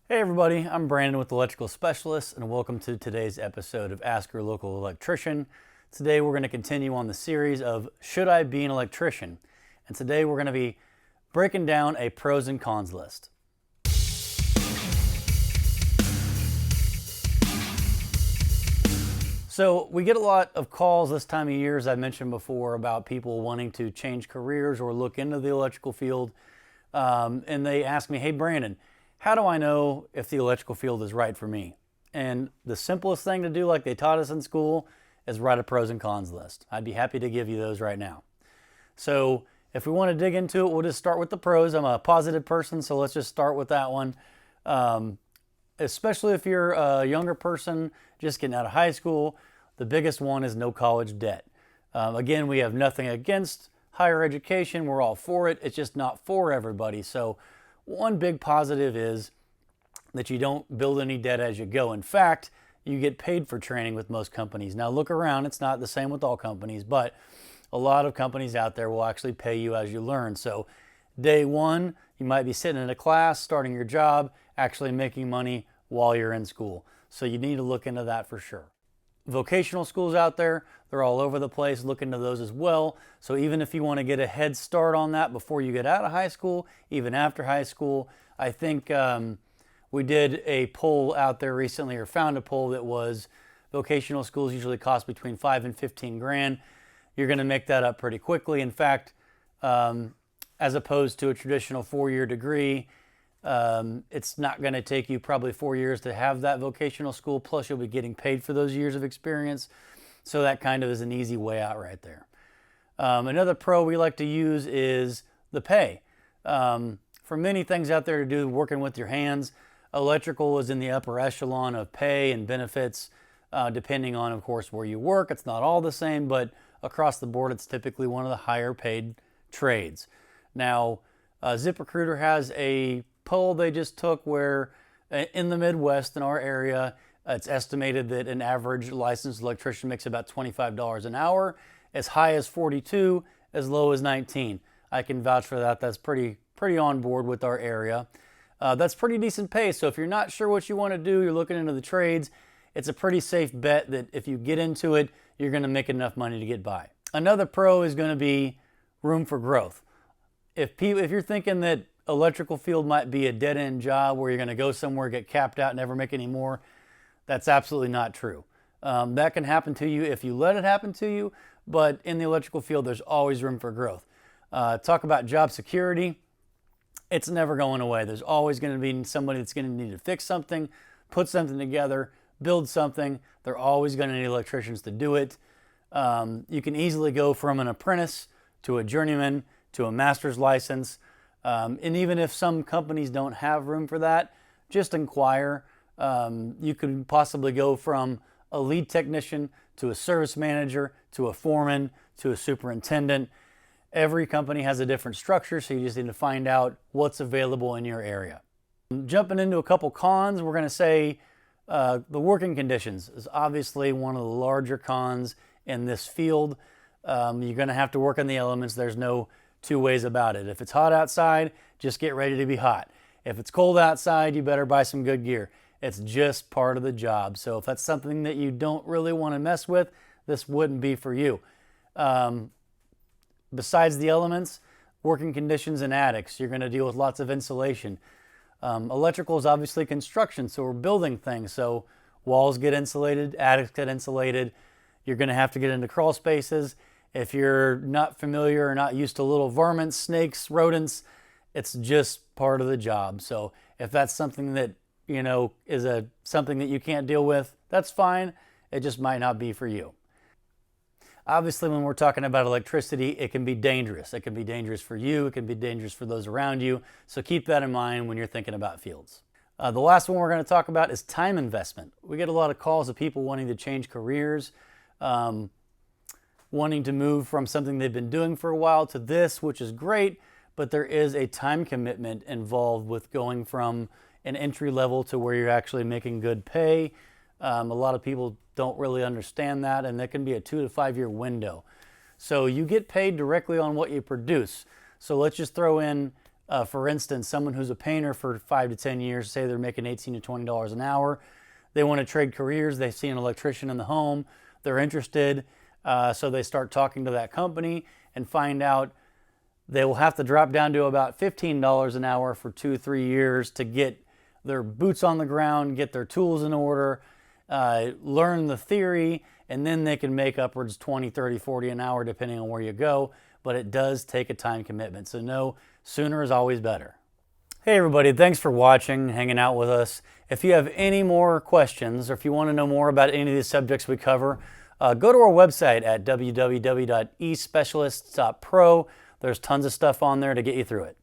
Hey everybody, I'm Brandon with Electrical Specialists and welcome to today's episode of Ask Your Local Electrician. Today we're going to continue on the series of Should I Be an Electrician? And today we're going to be breaking down a pros and cons list. So we get a lot of calls this time of year, as I mentioned before, about people wanting to change careers or look into the electrical field. And they ask me, hey Brandon, how do I know if the electrical field is right for me? And the simplest thing to do, like they taught us in school, is write a pros and cons list. I'd be happy to give you those right now. So if we want to dig into it, we'll just start with the pros. I'm a positive person, so let's just start with that one. Especially if you're a younger person just getting out of high school, the biggest one is no college debt. Again, we have nothing against higher education. We're all for it. It's just not for everybody. So one big positive is that you don't build any debt as you go. In fact, you get paid for training with most companies. Now look around, it's not the same with all companies, but a lot of companies out there will actually pay you as you learn. So day one, you might be sitting in a class, starting your job, actually making money while you're in school. So you need to look into that for sure. Vocational schools out there, they're all over the place. Look into those as well. So even if you want to get a head start on that before you get out of high school, even after high school, I think we did a poll out there recently, or found a poll that was vocational schools usually cost between 5 and 15 grand. You're going to make that up pretty quickly. In fact, as opposed to a traditional 4-year degree, it's not going to take you probably 4 years to have that vocational school, plus you'll be getting paid for those years of experience. So that kind of is an easy way out right there. Another pro we like to use is the pay. For many things out there to do working with your hands, electrical is in the upper echelon of pay and benefits, depending on, of course, where you work. It's not all the same, but across the board, it's typically one of the higher paid trades. Now, ZipRecruiter has a poll they just took where in the Midwest, in our area, it's estimated that an average licensed electrician makes about $25 an hour, as high as 42, as low as 19. I can vouch for that. That's pretty on board with our area. That's pretty decent pay. So if you're not sure what you want to do, you're looking into the trades, it's a pretty safe bet that if you get into it, you're going to make enough money to get by. Another pro is going to be room for growth. If you're thinking that electrical field might be a dead-end job where you're going to go somewhere, get capped out, never make any more, that's absolutely not true. That can happen to you if you let it happen to you, but in the electrical field, there's always room for growth. Talk about job security. It's never going away. There's always going to be somebody that's going to need to fix something, put something together, build something. They're always going to need electricians to do it. You can easily go from an apprentice to a journeyman to a master's license. And even if some companies don't have room for that, just inquire. You could possibly go from a lead technician to a service manager to a foreman to a superintendent. Every company has a different structure, so you just need to find out what's available in your area. Jumping into a couple cons, we're going to say the working conditions is obviously one of the larger cons in this field. You're going to have to work in the elements. There's no two ways about it. If it's hot outside, just get ready to be hot. If it's cold outside, you better buy some good gear. It's just part of the job. So if that's something that you don't really want to mess with, this wouldn't be for you. Besides the elements, working conditions in attics, you're going to deal with lots of insulation. Electrical is obviously construction, so we're building things. So walls get insulated, attics get insulated. You're going to have to get into crawl spaces. If you're not familiar or not used to little varmints, snakes, rodents, it's just part of the job. So if that's something that, is something that you can't deal with, that's fine. It just might not be for you. Obviously, when we're talking about electricity, it can be dangerous. It can be dangerous for you. It can be dangerous for those around you. So keep that in mind when you're thinking about fields. The last one we're going to talk about is time investment. We get a lot of calls of people wanting to change careers, wanting to move from something they've been doing for a while to this, which is great, but there is a time commitment involved with going from an entry level to where you're actually making good pay. A lot of people don't really understand that, and that can be a 2 to 5 year window. So you get paid directly on what you produce. So let's just throw in For instance, someone who's a painter for 5 to 10 years, say they're making $18 to $20 an hour, they want to trade careers, they see an electrician in the home, they're interested, so they start talking to that company and find out they will have to drop down to about $15 an hour for 2-3 years to get their boots on the ground, get their tools in order, learn the theory, and then they can make upwards 20, 30, 40 an hour depending on where you go. But it does take a time commitment. So no, sooner is always better. Hey everybody, thanks for watching, hanging out with us. If you have any more questions or if you want to know more about any of these subjects we cover, go to our website at www.especialists.pro. There's tons of stuff on there to get you through it.